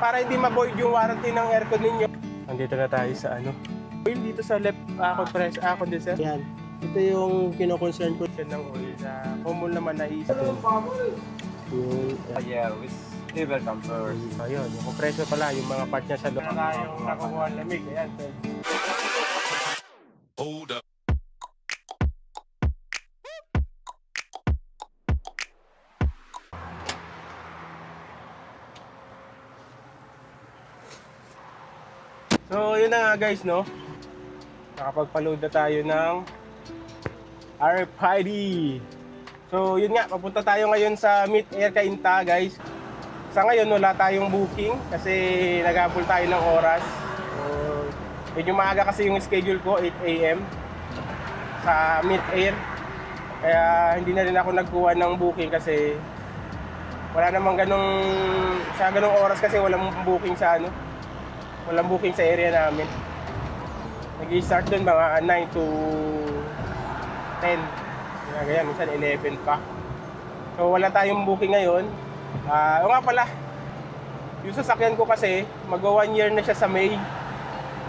Para hindi ma-void yung warranty ng aircon ninyo. Andito na tayo sa oil dito sa left condenser. Yan. Ito yung kino-concern ko ng oil. Common naman na isa. Yeah, with table comfort. Ayun, yung compressor pala, yung mga part niya sa loob. Yung nakukuha ng lamig. Ayan. Hold up. So, yun na nga guys, no? Nakapagpa-load na tayo ng RFID. So, yun nga, papunta tayo ngayon sa Meet Air Cainta, guys. Sa ngayon, wala tayong booking kasi naghabol tayo ng oras. So, medyo maaga kasi yung schedule ko, 8 AM sa Meet Air. Kaya hindi na rin ako nagkuha ng booking kasi wala namang ganong oras kasi walang booking sa walang booking sa area namin. Nag-i-start doon mga 9 to 10. Ganyan, minsan 11 pa. So wala tayong booking ngayon. O nga pala, yung sasakyan ko kasi mag-1 year na siya sa May.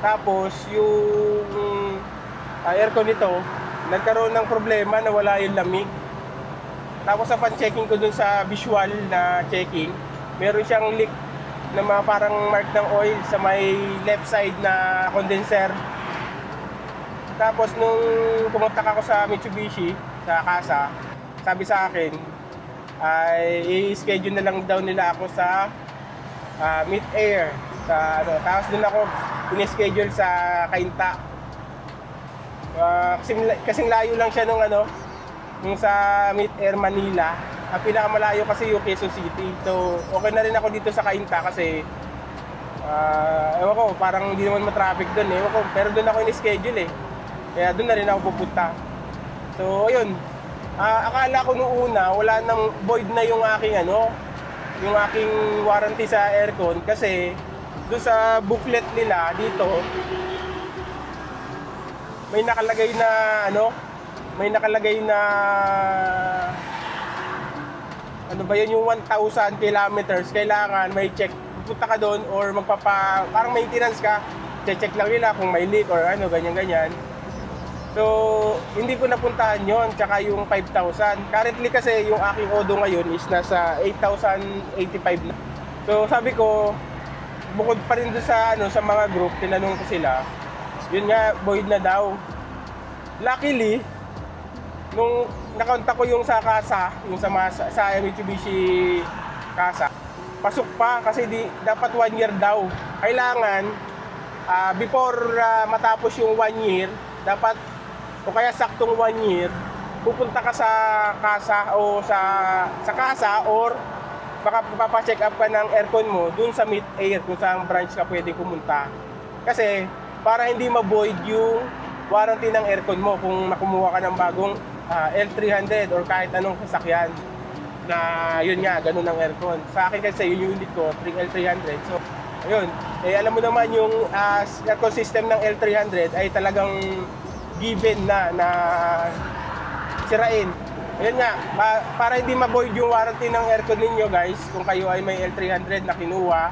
Tapos yung aircon nito nagkaroon ng problema na wala yung lamig. Tapos sa pan-checking ko dun sa visual na checking, meron siyang leak na mga parang mark ng oil sa may left side na condenser. Tapos nung pumunta ako sa Mitsubishi, sa Kasa, sabi sa akin ay i-schedule na lang daw nila ako sa Meet Air. Tapos doon ako in-schedule sa Cainta. Kasing layo lang siya nung yung sa Meet Air Manila. Ang pinakamalayo kasi yung Quezon City. So, okay na rin ako dito sa Cainta kasi ewan ko, parang hindi naman matraffic doon. Ewan ko, pero doon ako in-schedule eh. Kaya doon na rin ako pupunta. So, ayun. Akala ko noong una, wala nang void na yung aking yung aking warranty sa aircon kasi doon sa booklet nila dito may nakalagay na ano ba yun, yung 1,000 kilometers, kailangan may check, pupunta ka doon or parang maintenance ka, check lang nila kung may leak or ganyan-ganyan. So, hindi ko napuntahan yon, tsaka yung 5,000. Currently kasi yung aking odo ngayon is nasa 8,085 na. So, sabi ko, bukod pa rin doon sa mga group, tinanong ko sila, yun nga, void na daw. Luckily, nung nakontak ko yung sa Kasa, yung sa Mitsubishi Kasa, pasok pa kasi dapat 1 year daw. Kailangan before matapos yung 1 year, dapat o kaya saktong 1 year, pupunta ka sa Kasa o sa Kasa or baka papacheck up ka ng aircon mo dun sa Meet Air kung saan branch ka pwedeng pumunta. Kasi para hindi ma-void yung warranty ng aircon mo kung nakumuha ka ng bagong L300 or kahit anong sasakyan na yun nga, ganun ang aircon. Sa akin kasi yung unit ko, L300. So, ayun. Alam mo naman yung aircon system ng L300 ay talagang given na sirain. Ayun nga, para hindi ma-void yung warranty ng aircon ninyo guys, kung kayo ay may L300 na kinuha,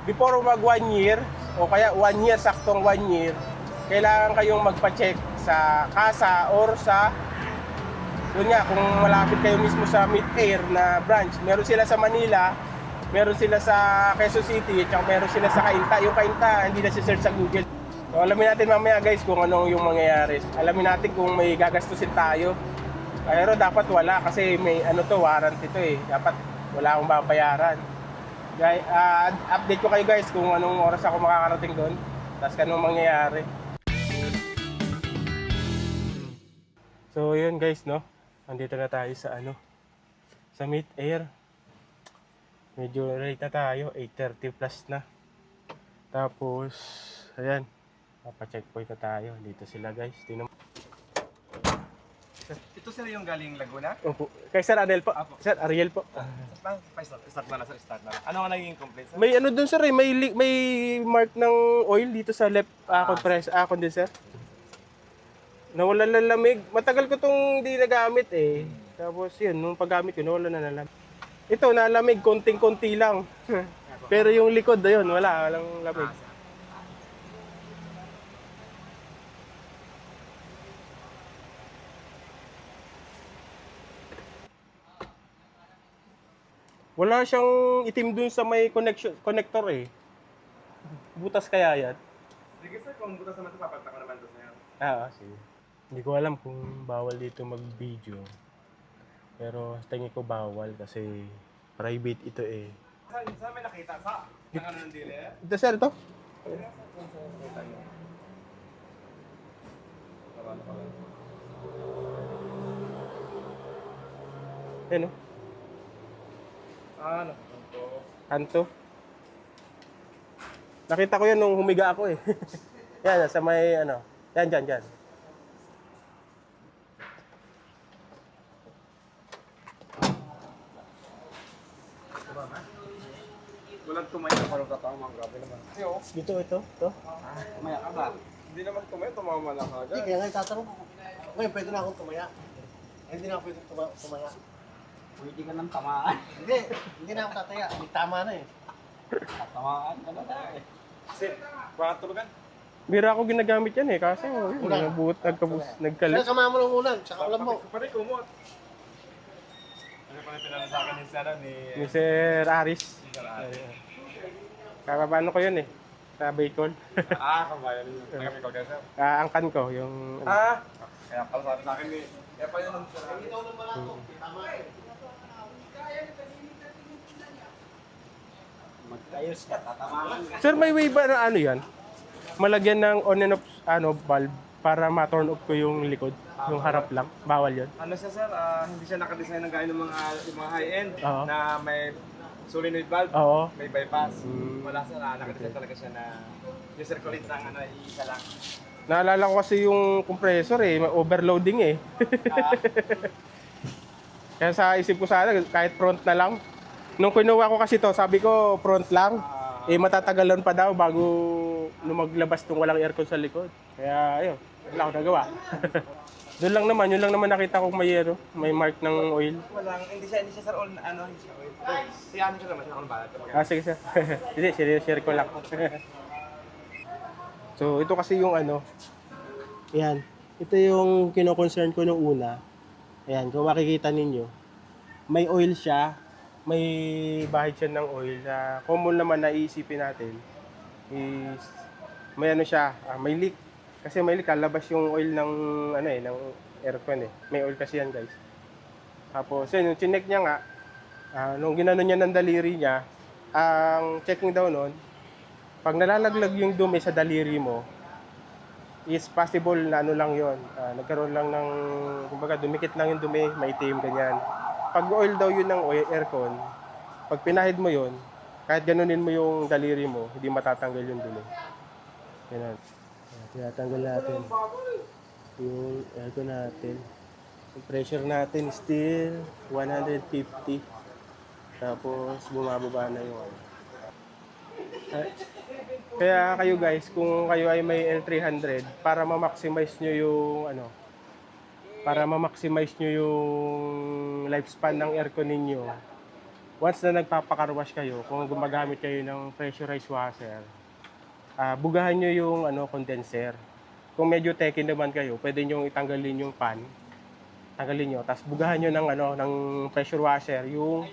before mag 1 year, o kaya 1 year, saktong 1 year, kailangan kayong magpa-check sa Kasa or sa yun nga, kung malapit kayo mismo sa Meet Air na branch. Meron sila sa Manila, meron sila sa Quezon City, at meron sila sa Cainta. Yung Cainta, hindi na si-search sa Google. So, alamin natin mamaya guys kung anong yung mangyayari. Alamin natin kung may gagastusin tayo. Pero dapat wala kasi may warranty to eh. Dapat wala akong babayaran. Guys, update ko kayo guys kung anong oras ako makakarating doon. Tapos anong mangyayari. So, yun guys, no? Andito na tayo sa sa Meet Air. Medyo late na tayo, 8:30 plus na. Tapos, ayan, papa-checkpoint na tayo. Dito sila guys. Tingnan mo. Ito sir yung galing Laguna? Opo. Kay Sir Adel po. Apo. Sir Ariel po. Start na sir, start na. Ano nga naging complaint sir? May dun sir may mark ng oil dito sa left condenser. Nawala na lamig. Matagal ko itong hindi nagamit eh. Tapos yun, nung paggamit ko, nawala na lamig. Ito, nalamig, konting-konti lang. Pero yung likod, ayun, walang lamig. Wala siyang itim dun sa may connector eh. Butas kaya yan? Sige sir, kung butas naman ito, papagta ko naman ito sa'yo. Sige. Hindi ko alam kung bawal dito mag-video. Pero tingin ko bawal kasi private ito eh. Saan may nakita? Sa? Ang ano ng dealer? Ito sir, ito? Nakita niyo. Ano pala? Yan o. Ano? Ito. Kanto. Nakita ko yan nung humiga ako eh. Yan, sa may ano. Yan, dyan. Walang tumayo na parang tatama. Grabe naman. Dito, ito. Tumaya ka ba? Hindi naman tumayo, tumama lang ka Hindi, kaya nga tatanong ko. Ngayon, pwede na akong tumaya. Hindi na ako pwede tumaya. Pwede ka nang tamaan. Hindi na ako tataya. May tama na eh. Tamaan ka na eh. Sir, baka tulugan? Bira ako ginagamit yan eh. Kasi Ulan. nagkalit. Kaya sama mo ng ulan, tsaka ulam mo. Pare, kumot. Ano pa na pinala sa akin ni Sarah Ni Sir Aris. Kakabano ko yun eh. Sa Bacol. Kabayan niyo. Nagkapikaw ka sir. Angkan ko yung... Kaya pala sabi sa akin ni... Kaya pa yun ang Sarah. Ikaw naman ako. Tama eh. Magkayos ka, tatamaan ka. Sir, may way ba na ano yan? Malagyan ng on and off valve para ma-turn off ko yung likod. Yung harap lang. Bawal yun. Ano siya sir, hindi siya nakadesign ng gaya ng mga high-end Oo. na may solenoid valve, Oo. may bypass. Mm. Wala sir, nakadesign talaga siya na yung circulate lang, isa lang. Naalala ko kasi yung compressor eh. Overloading eh. Kaya sa isip ko sana, kahit front na lang. Nung kinuha ko kasi to, sabi ko front lang. Matatagalan pa daw bago lumaglabas tong walang aircon sa likod. Kaya ayun, wala akong nagawa. Yun lang naman nakita ko may mark ng oil. Walang, hindi siya sir, hindi siya oil. Si ano siya naman, siya ako balat. Sige sir. Hindi, share ko lang. So ito kasi yung ano, yan. Ito yung kino-concern ko nung una. Ayan, kung makikita ninyo, may oil siya, may bahid siya ng oil. Common naman na iisipin natin is may ano siya, may leak. Kasi may leak, lalabas yung oil ng ng aircon eh. May oil kasi yan guys. Tapos yun, yung chinek niya nga, nung ginano niya ng daliri niya, ang checking daw nun, pag nalalaglag yung dumi sa daliri mo, is possible na ano lang yon, nagkaroon lang ng, kumbaga dumikit lang yung dumi, maitim, ganyan. Pag oil daw yun ng aircon, pag pinahid mo yun, kahit ganunin mo yung daliri mo, hindi matatanggal yung dumi. Ganun. Tinatanggal natin yung aircon natin. Yung pressure natin still 150. Tapos bumababa na yung ano. Kaya kayo guys, kung kayo ay may L300, para ma-maximize nyo yung yung lifespan ng aircon ninyo, once na nagpapakarwash kayo, kung gumagamit kayo ng pressurized washer, bugahan nyo yung condenser. Kung medyo techy naman kayo, pwede nyo itanggalin yung pan, tanggalin nyo, tapos bugahan nyo ng pressure washer yung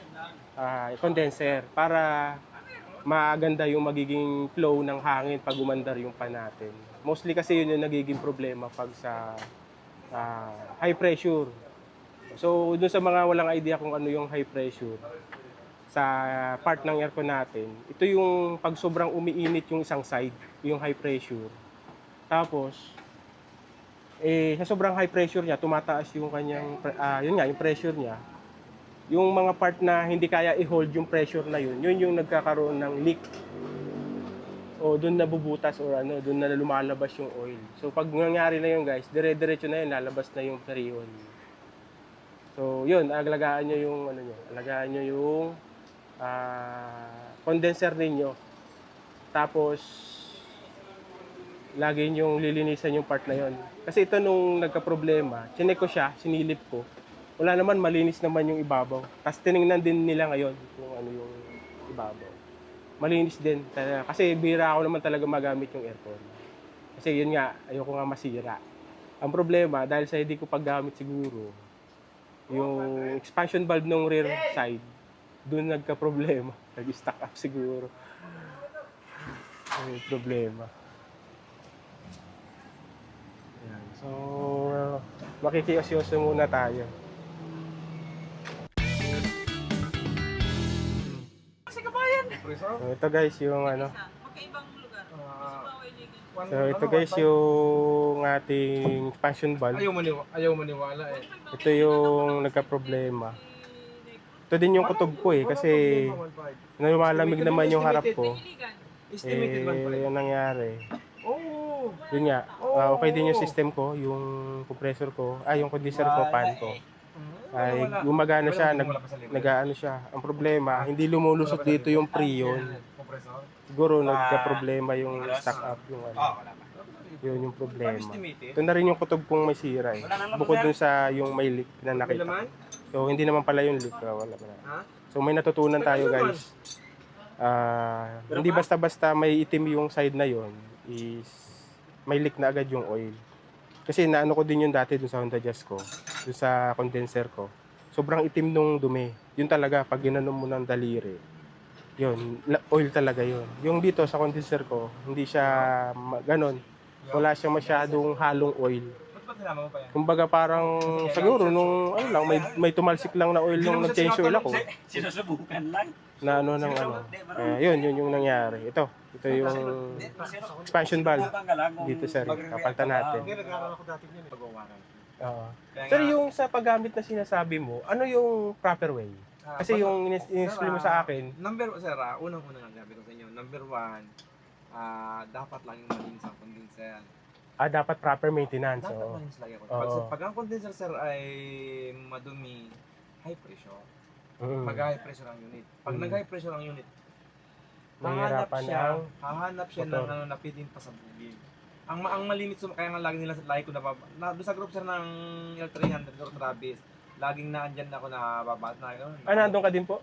condenser para maganda yung magiging flow ng hangin pag umandar yung pan natin. Mostly kasi yun yung nagiging problema pag sa high pressure. So, dun sa mga walang idea kung ano yung high pressure sa part ng aircon natin, ito yung pag sobrang umiinit yung isang side, yung high pressure. Tapos, sa sobrang high pressure niya, tumataas yung kanyang, yung pressure niya. Yung mga part na hindi kaya i-hold yung pressure na yun yung nagkakaroon ng leak. O doon nabubutas or doon na lumalabas yung oil. So pag nangyari na yun guys, dire-diretso na yun, lalabas na yung period. So yun, alagaan nyo yung alagaan nyo yung condenser ninyo. Tapos lagi nyong lilinisan yung part na yun. Kasi ito nung nagka-problema, chinek ko siya, sinilip ko. Wala naman, malinis naman yung ibabaw. Tapos tinignan din nila ngayon kung ano yung ibabaw. malinis din. Kasi bira ako naman talaga magamit yung aircon. Kasi yun nga, ayoko nga masira. Ang problema, dahil sa hindi ko paggamit siguro, yung expansion valve ng rear side, doon nagka-problema. Nag-stack up siguro. May problema. Yan. So, makikiosyoso muna tayo. So, ito guys, yung ano. Magkaibang lugar. One- So, ito guys, yung ating expansion valve. Ayaw maniwala eh. Ito yung nagka-problema. Ito din yung kutob ko eh, kasi lumalamig naman yung harap ko. Estimated man pa Yung nangyari. Oh! Yun nga, okay din yung system ko, yung compressor ko, yung condenser ko, fan ko. Ay, gumagana siya, nag-ano siya. Ang problema, hindi lumulusot dito yung preon. Compressor? Siguro nagka-problema yung stack up, yung ano. Wala pa. Yun yung problema. Estimated? Ito na rin yung kutob kong may sira eh. Bukod dun sa yung may leak na nakita. Laman? So, hindi naman pala yung leak. Wala pa na. Ha? So, may natutunan tayo guys. Hindi basta-basta may itim yung side na yon is may leak na agad yung oil. Kasi naano ko din yung dati dun sa Honda Jazz ko, dun sa condenser ko. Sobrang itim nung dumi. Yun talaga, pag ginanon mo ng daliri, yun, oil talaga yun. Yung dito sa condenser ko, hindi siya ganon. Wala siya masyadong halong oil. Ba't ba sinama mo pa yan? Kumbaga parang siguro nung ano lang, may tumalsik lang na oil nung nag-change oil ako. Sinusubukan lang. Na ano ng ano. Yun yung nangyari. Ito yung expansion valve dito sir. Kapalitan natin. Hindi, nagkakaroon ako dati niyan eh. Pag-uwanan. Oo. Sir, yung sa paggamit na sinasabi mo, ano yung proper way? Kasi yung in-explain mo sa akin, Unang-una nga sabi ko sa inyo, number one, dapat lang yung malinis ang condenser. dapat proper maintenance. Dapat Oo. malinis lagi ako. Oo. Pag ang condenser sir ay madumi, high pressure, Mm. mag-high pressure ang unit. Pag Mm. nag-high pressure ang unit, Mahirapan ang hahanap siya motor. ng ano na pwedeng pasabugin. Ang malimit kaya nga lagi nila lagi ko doon sa group sir ng L300 or Travis, laging naandyan ako na babas na gano'n. nandun ka din po?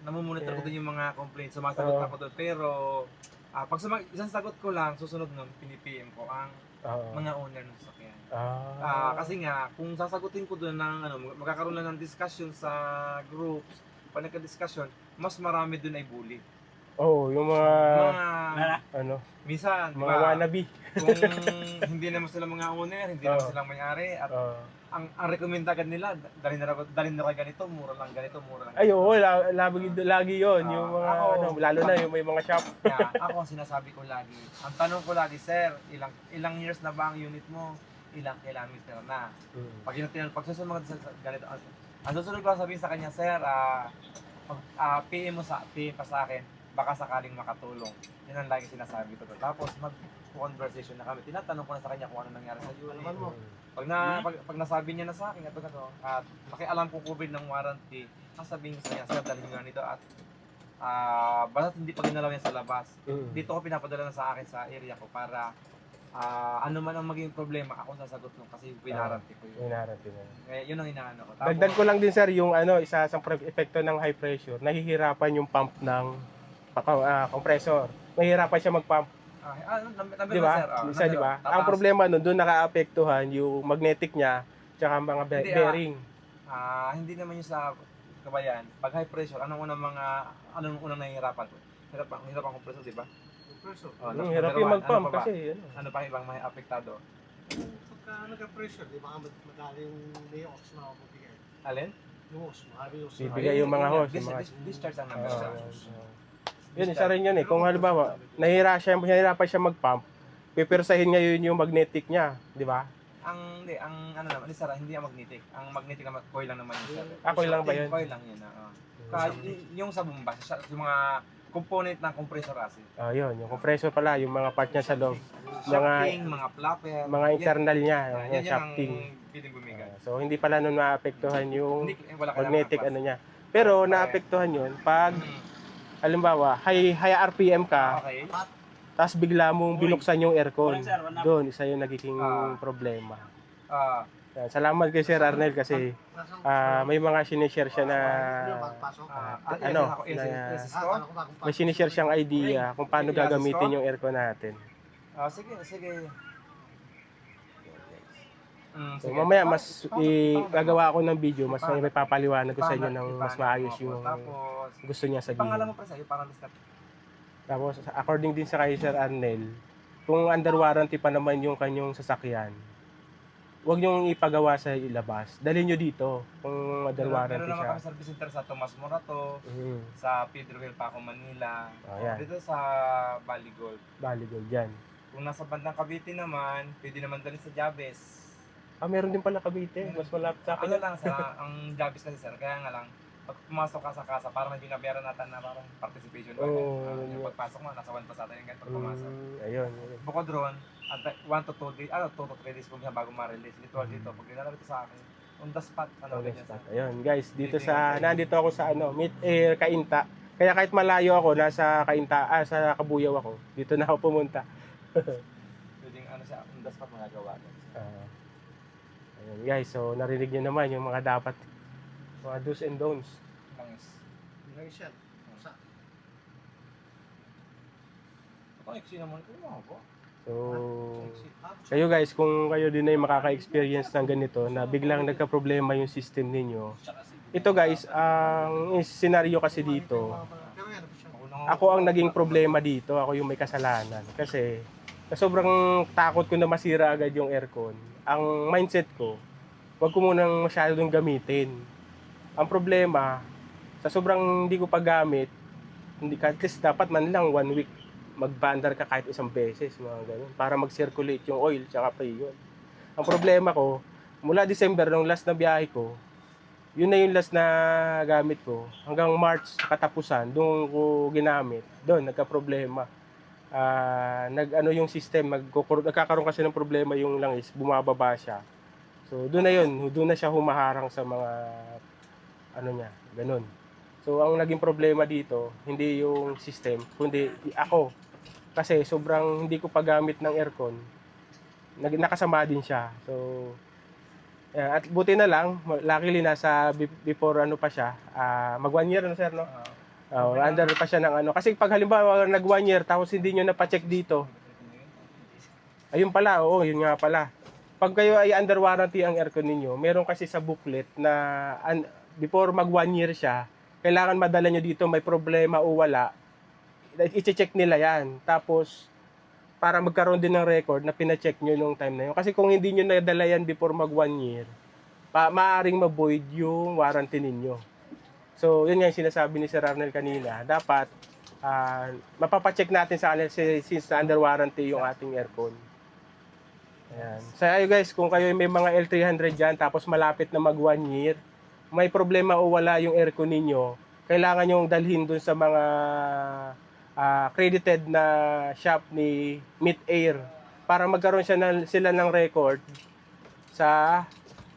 Namumonitor ko din yung mga complaints, sumasagot Oo. ako doon. Pero pag isang sagot ko lang, susunod nun, pinipm ko ang Oo. mga owner ng sasakyan. Kasi nga, kung sasagutin ko doon ng magkakaroon lang ng discussion sa groups, pag nagka-discussion, mas marami doon ay bully. Oo, yung mga ano, Minsan, di mga ba, wannabe. kung hindi naman sila mga owner, hindi naman Oo. silang may-ari, at Oo. ang recommend agad nila, dalhin na kayo ganito, mura lang ganito, mura lang. Ay, oo, lagi yun. Yung mga, ako- lalo na yung may mga shop. Kaya ako ang sinasabi ko lagi, ang tanong ko lagi, sir, ilang years na ba ang unit mo? Ilang kilometer na? Pag susunod sa ganito, ang susunod ko lang sabihin sa kanya, sir, PM pa sa akin, baka sakaling makatulong. Yan ang lagi sinasabi ko. Tapos mag-conversation na kami. Tinatanong ko na sa kanya kung ano nangyari sa unit. Alaman mo. Pag nasabi niya na sa akin, at makialam ko COVID ng warranty, sasabihin ko sa kanya, sir, dalhin nga nito at basta hindi pa ginalaw yan sa labas. Dito ko pinapadala na sa akin sa area ko para ano man ang maging problema, ako sasagot nung kasi pinaranti ko yun. Inarati na. Yun ang inaano ko. Dagdag ko lang din sir yung isa sa epekto ng high pressure, nahihirapan yung pump ng compressor. Mahihirapan siya mag-pump, number di ba? sir. Isa di ba? Tataas. Ang problema nun, doon nakaapektuhan yung magnetic niya tsaka mga Hindi, bearing. Hindi naman yung sa kabayan. Pag high pressure, anong unang nahihirapan ko? Hirap ang compressor, di ba? Pressure. Hirap yung mag-pump ano pa ba? kasi Ano pa ibang may apektado? Pagka nagka-pressure, di ba madaling may ox na ako mabigay. Alin? Yung ox, mahali yung ox. Bibigay yung mga hose, yung mga- Discharge ang number. Yun, isa rin yun eh. Kung halimbawa, nahihirapan siya mag-pump, pipirsahin niya yun yung magnetic niya, di ba? Ang hindi ang magnetic. Ang magnetic naman, coil lang naman yun. sir. Coil lang ba yun? Coil lang yun. Yung sa bomba, yung mga component ng compressor kasi. Yun, yung compressor pala, yung mga part niya sa loob. Shafting, mga flapper. Mga internal niya, Yan yung ang shafting. piling bumigat. So, hindi pala nun maapektuhan yung Wala ka magnetic ano niya. Pero naapektuhan yun pag, halimbawa, high RPM ka, Okay. tapos bigla mong binuksan yung aircon. Walang sir, wala. Doon, isa yung nagiging Ah. problema. Yan, salamat kay Sir Arnel kasi may mga sinishare siya na may sinishare siyang idea kung paano gagamitin yung aircon natin. Sige, sige. So mamaya mas gagawa ako ng video, mas may papaliwanag ko sa inyo ng mas maayos yung gusto niya Pangalan sabihin. mo pa sa'yo, para lista. Tapos according din sa kay Sir Arnel, kung under warranty pa naman yung kanyang sasakyan, huwag niyong ipagawa sa ilabas. Dalhin niyo dito kung under warranty Meron naman siya. kami service center sa Tomas Morato, Mhm. sa Pedro Hill, Paco, Manila. Yan. Dito sa Valley Gold. Bali gold yan. Kung nasa bandang Cavite naman, pwede naman dalhin sa Jabes. Meron din pala Cavite. Mas malapit sa akin. Ano lang sa ang Jabes kasi sir, kaya nga lang pag pumasok ka sa kasa, parang may binabayaran natin na parang participation. Yung pagpasok mo, nasa 1 pa sa atin yung ganito pumasok. Ayun. Bukod ron, 1 to 2 days, 2 to 3 days po niya bago ma-release. Dito, pag nilalapit sa akin, on the spot, ganyan sir. Ayun guys, nandito ako sa Mid Air Cainta. Kaya kahit malayo ako, nasa Cainta, sa Kabuyaw ako, dito na ako pumunta. Pwedeng siya, on the spot magagawa. Ayun guys, so narinig niyo naman yung mga dapat, mga do's and don'ts. Langis. Langis yan. Iksi naman ito mga po. So, kayo guys, kung kayo din ay makaka-experience ng ganito, na biglang nagka-problema yung system ninyo, ito guys, ang senaryo kasi dito, ako ang naging problema dito, ako yung may kasalanan. Kasi, sa sobrang takot ko na masira agad yung aircon, ang mindset ko, wag ko munang masyadong gamitin. Ang problema, sa sobrang hindi ko paggamit, at least dapat man lang 1 week mag-bandar ka kahit isang beses, mga ganun, para mag-circulate yung oil tsaka freon. Ang problema ko, mula December, nung last na biyahe ko, yun na yung last na gamit ko. Hanggang March, katapusan, doon ko ginamit. Doon, nagka-problema. Yung system, nagkakaroon kasi ng problema yung langis, bumababa siya. So, doon na yun, doon na siya humaharang sa mga, ganun. So, ang naging problema dito, hindi yung system, kundi ako. Kasi sobrang hindi ko paggamit ng aircon, nakasama din siya. So, at buti na lang, luckily nasa before pa siya, mag 1 year sir, no? Under pa siya ng Kasi pag halimbawa nag 1 year, tapos hindi nyo napacheck dito, ayun pala, yun nga pala. Pag kayo ay under warranty ang aircon ninyo, meron kasi sa booklet na before mag 1 year siya, kailangan madala nyo dito, may problema o wala, i-check nila yan. Tapos, para magkaroon din ng record na pina-check nyo nung time na yun. Kasi kung hindi nyo nadala yan before mag 1 year, maaaring ma-void yung warranty ninyo. So, yun nga yung sinasabi ni Sir Arnel kanina. Dapat, mapapacheck natin sa kanila since na under warranty yung ating aircon. Ayan. So, ayo guys, kung kayo may mga L300 dyan, tapos malapit na mag 1 year, may problema o wala yung aircon ninyo, kailangan yung dalhin dun sa mga accredited na shop ni Mid Air para magkaroon sila ng record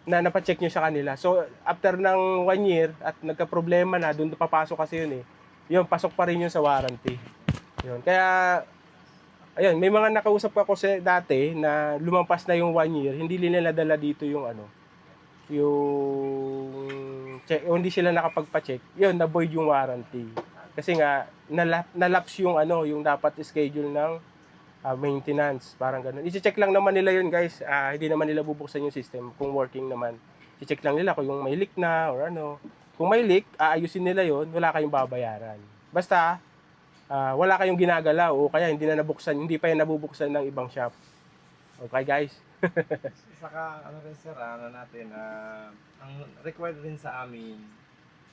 na napacheck nyo sa kanila. So, after ng 1 year at nagka-problema na, doon papasok kasi yun yun, pasok pa rin yun sa warranty. Yun. Kaya, ayun, may mga nakausap ako dati na lumampas na yung 1 year, hindi nila dala dito yung yung check, hindi sila nakapagpa-check, yun, na-void yung warranty. Kasi nga, nalapse yung yung dapat schedule ng maintenance, parang ganun. I-check lang naman nila yun guys, hindi naman nila bubuksan yung system kung working naman. I-check lang nila kung yung may leak na or Kung may leak, aayusin nila yun, wala kayong babayaran. Basta, wala kayong ginagalaw o kaya hindi pa yan nabubuksan ng ibang shop. Okay guys? Saka rin sir, natin, ang required rin sa amin,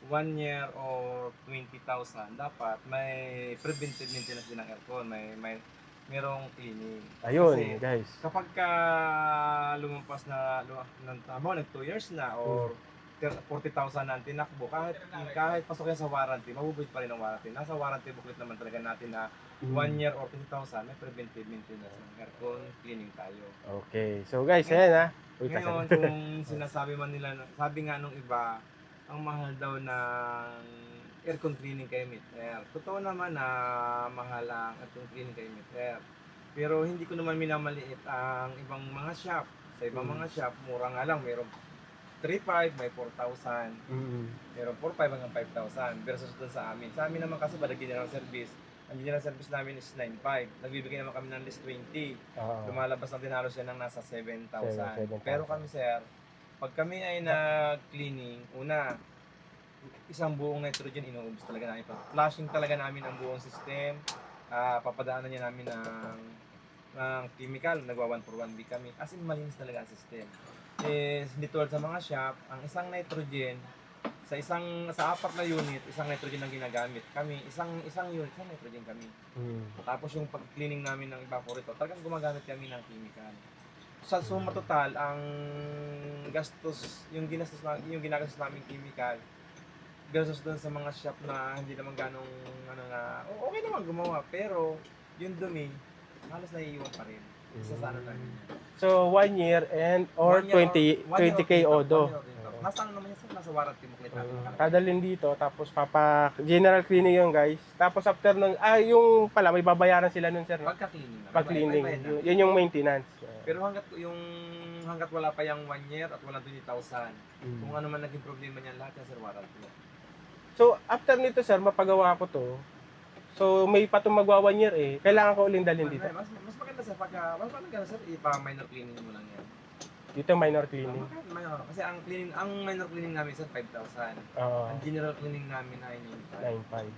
1 year or 20,000, dapat may preventive maintenance din ng aircon, merong cleaning. Ayun, kasi guys. Kapag lumampas na nag 2 years na or 40,000 na ang tinakbo, kahit pasok yan sa warranty, mabubuit pa rin ang warranty. Nasa warranty booklet naman talaga natin na 1 year or 20,000, may preventive maintenance ng aircon, cleaning tayo. Okay. So guys, ayan Ngayon, kung sinasabi man nila, sabi nga nung iba, ang mahal daw ng aircon cleaning kay Mid Air. Totoo naman na mahal ang aircon cleaning kay Mid Air. Pero hindi ko naman minamaliit ang ibang mga shop. Sa ibang mga shop, mura nga lang. Mayroong 3,500, may 4,000. Mayroong 4,500 hanggang 5,000 versus doon sa amin. Sa amin naman kasi bala general service. Ang general service namin is 9,500. Nagbibigay naman kami ng list 20. Lumalabas natin halos yan ng nasa 7,000. 7,000. Pero kami sir, pag kami ay nag-cleaning, una, isang buong nitrogen inuubos talaga namin. Flashing talaga namin ang buong system. Papadaanan niya namin ng chemical. Nagwa 1 for 1B kami. As in, malinis talaga ang system. Hindi tulad sa mga shop, ang isang nitrogen, sa 4 na unit, isang nitrogen ang ginagamit. Kami, isang unit, isang nitrogen kami. Tapos yung pag-cleaning namin ng evaporator, talagang gumagamit kami ng chemical. Sa suma total, ang gastos, yung ginagastos namin chemical, versus doon sa mga shop na hindi naman ganong okay naman gumawa, pero yung dumi, halos naiiwan pa rin. Isa sa ano namin yan. So 1 year or 20K odo. Nasa ano naman yan sir? Nasa warranty mo kita. Kadalhin dito, tapos general cleaning yun guys. Tapos after nun, yung pala, may babayaran sila nun sir. No? Pagka-cleaning na. Pag-cleaning, Bayad na. yun yung maintenance. Pero hanggat wala pa yung 1 year at walang 20,000, kung ano man naging problema niyan, lahat yan sir warranty. So after nito sir, mapagawa ko to. So may pa itong magwa 1 year kailangan ko uling dalhin dito. Mas maganda sir, mas maganda sir, ipa-minor cleaning mo lang yan. Dito minor cleaning. Kasi ang minor cleaning namin sir 5,000. Ang general cleaning namin ay 9,500.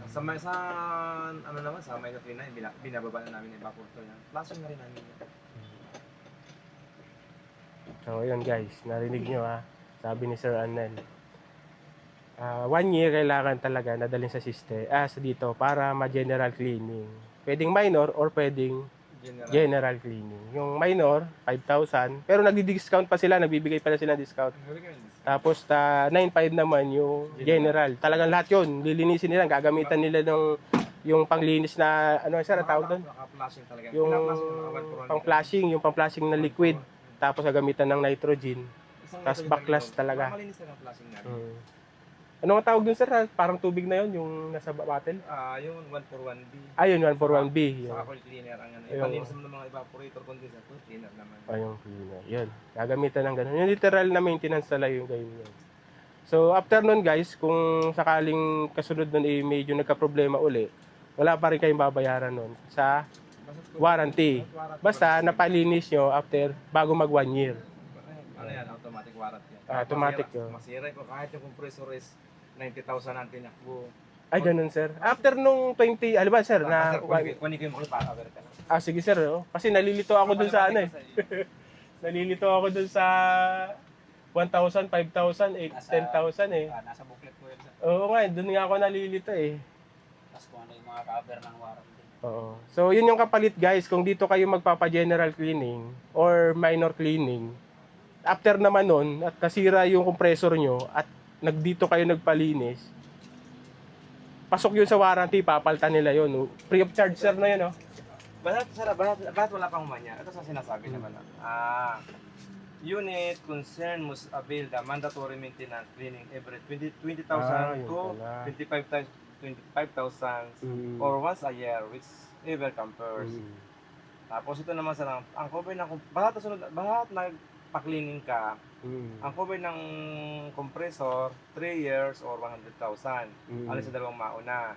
9.5. Sa minor cleaning binababa na namin yung evaporator niya. Flashing na rin namin yan. So yun guys, narinig nyo sabi ni Sir Arnel. 1 year kailangan talaga nadalhin sa system, dito para ma-general cleaning. Pwedeng minor or pwedeng general cleaning. Yung minor, 5,000. Pero nagdi-discount pa sila, nagbibigay pa sila ng discount. Tapos 9,500 naman yung general. Talagang lahat yun, lilinisin nila, gagamitan nila yung panglinis na, sir, ang tawag doon? Naka-flashing talaga. Yung pang-flashing na liquid. Tapos gagamitan ng nitrogen. Tapos backlash talaga. Malinis na ang flashing namin. Ano ang tawag dun sir? Parang tubig na yon yung nasa bottle? Yung 1 for 1B. Yun, 1 for 1B. Saka coil cleaner ang ipalinis mo ng mga evaporator condenser, coil cleaner naman. Yung cleaner. Yun. Gagamitan ng ganun. Yung literal na maintenance talaga yung ganyan. So, after nun guys, kung sakaling kasunod nun medyo nagka-problema uli, wala pa rin kayong babayaran nun sa warranty. Basta napalinis nyo bago mag 1 year. Ano yan? Automatic warranty yan. Automatic yun. Masira po. Kahit yung compressor is 90,000 ang tinakbo. Ay, ganun sir. After nung 20, alam ba sir, na... Kunin ko yung mga para-cover ka na. Sige sir, kasi nalilito ako dun sa Nalilito ako dun sa 1,000, 5,000, 10,000 Nasa booklet ko yun sir. Oo nga, dun nga ako nalilito Tapos kung ano yung mga cover ng warranty. Oo. So, yun yung kapalit guys, kung dito kayo magpapa-general cleaning or minor cleaning, after naman nun, at nasira yung compressor nyo, at dito kayo nagpalinis, pasok yun sa warranty, papalitan nila yun. Free of charge sir na yun. Bakit wala pang umanya? Ito sa sinasabi naman. Unit concern must avail the mandatory maintenance cleaning every 20,000 to 25,000 or once a year, which ever compares. Tapos ito naman sa ang cover ng bahat nagpa-cleaning ka, ang cover ng compressor 3 years or 100,000. Alin sa dalawang mauna.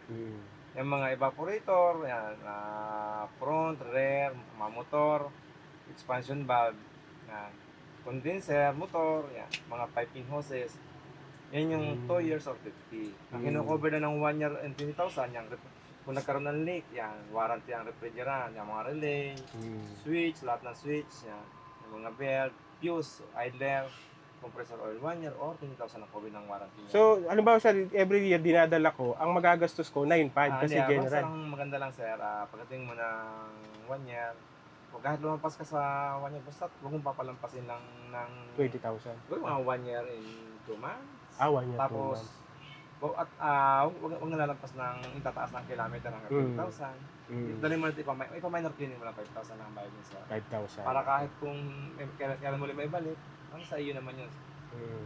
Yung mga evaporator, yan, front, rear, mga motor, expansion valve, yan, condenser, motor, yan, mga piping hoses. Yan yung 2 years or 50. Ang kino-cover na ng 1 year and 20,000, yan, kung nagkaroon ng leak, yan, warranty ang refrigerant, yung mga relay, switch, lahat ng switch, yan, yung mga belt, fuse, idler, compressor oil, 1 year or 20,000 ang cover ng warranty niya. So, ano ba sir, every year dinadala ko, ang magagastos ko 9,500 kasi general. Ang maganda lang sir, pagdating mo ng 1 year, kung kahit lumampas ka sa 1 year, basta huwag mong papalampasin lang ng 20,000. mga 1 year in 2 months. 1 year, 2 Tapos, months. huwag na lalagpas ng itataas ng kilometer hanggang 20,000. Dali mo natin ipa-minor cleaning mo lang 5,000 lang bayad yun sa 5,000. para kahit kung kailan mo ulit may balik, ang sa iyo naman yun.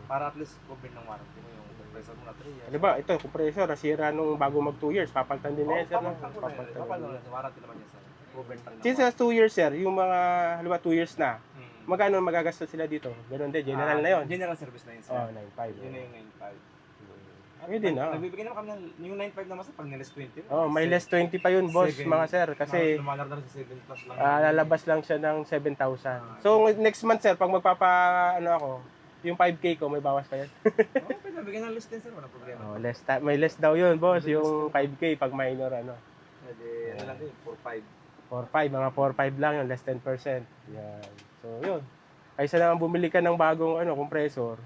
Para at least cover ng warranty mo yung compressor mo na 3 years. Ano ba, ito, compressor, nasira nung bago mag 2 years, papalitan din na yan, sir. no? Papalitan ko na yun. Papalitan ko na yun. Warranty naman yan, sir. Cover pa rin ng Since 2 years, sir, yung mga, halimbawa 2 years na, warranty. magkano magagastos sila dito? Ganun din, general na yun. General service na yun, sir. Oh, 9.5. Yun na yung 9.5. Pwede na. Nagbibigay naman kami ng yung 9.5 naman sa pag nilis 20. Oh, may less 20 pa yun, boss, mga sir, kasi lumalar na sa 7 plus lang. lalabas lang siya ng 7,000. So, next month, sir, pag ano ako, yung 5K ko, may bawas pa yan. Okay, nabigyan ng list din, sir. Walang problema. Oh, may less daw yun, boss, yung 5K pag minor, ano. Pwede, ano lang din, 4.5. 4.5, mga 4.5 lang yun, less 10%. Yan. So, yun. Kaysa naman bumili ka ng bagong compressor,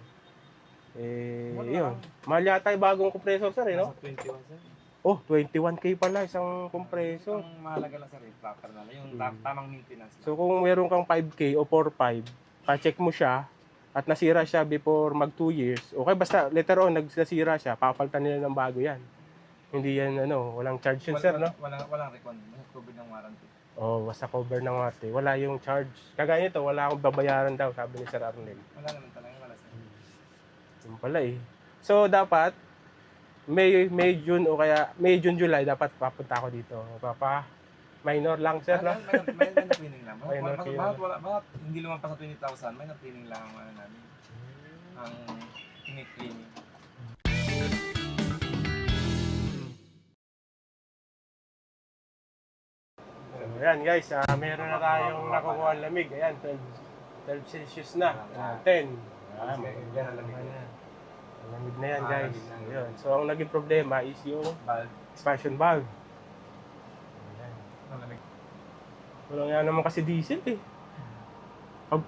yun. Mahal yata yung bagong compressor, sir, no? Nasa 21, sir. Oh, 21K pala isang compressor. Ang mahalaga lang, sir, yung proper na lang. Yung tamang maintenance. So, kung meron kang 5K o 4.5, pa-check mo siya at nasira siya before mag 2 years, okay, basta later on, nasira siya, papalitan nila ng bago yan. Hindi yan, walang charge yun, sir, no? Walang recon. Cover ng warranty. Oh, basta cover ng warranty. Wala yung charge. Kagaya nito, wala akong babayaran daw, sabi ni Sir Arnel. Wala naman talaga, wala, sir. Yung pala eh. So, dapat, May, June, o kaya May, June, July, dapat papunta ako dito. Minor lang, sir, no? May na-cleaning lang. Minor cleaning. Bakit hindi lumampas sa 20,000, may na-cleaning lang ang ano namin. Ang ini-cleaning. So, ayan guys, meron na tayong nakukuha ang lamig. Ayan, 12 Celsius na. 10. Yan ang lamig. Ang lamig na yan, guys. Ayun. So, ang naging problema is yung Valve. expansion valve. Ayan. Ang lamig. Walang nga naman kasi diesel eh. Pag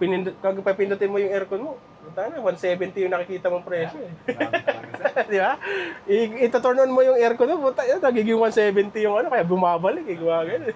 pindutin mo yung aircon mo, punta na, 170 yung nakikita mong presyo eh. Grabe talaga, sir. Di ba? Ito-turn on mo yung aircon mo, punta yan, nagiging 170 yung kaya bumabalik eh, gumagano.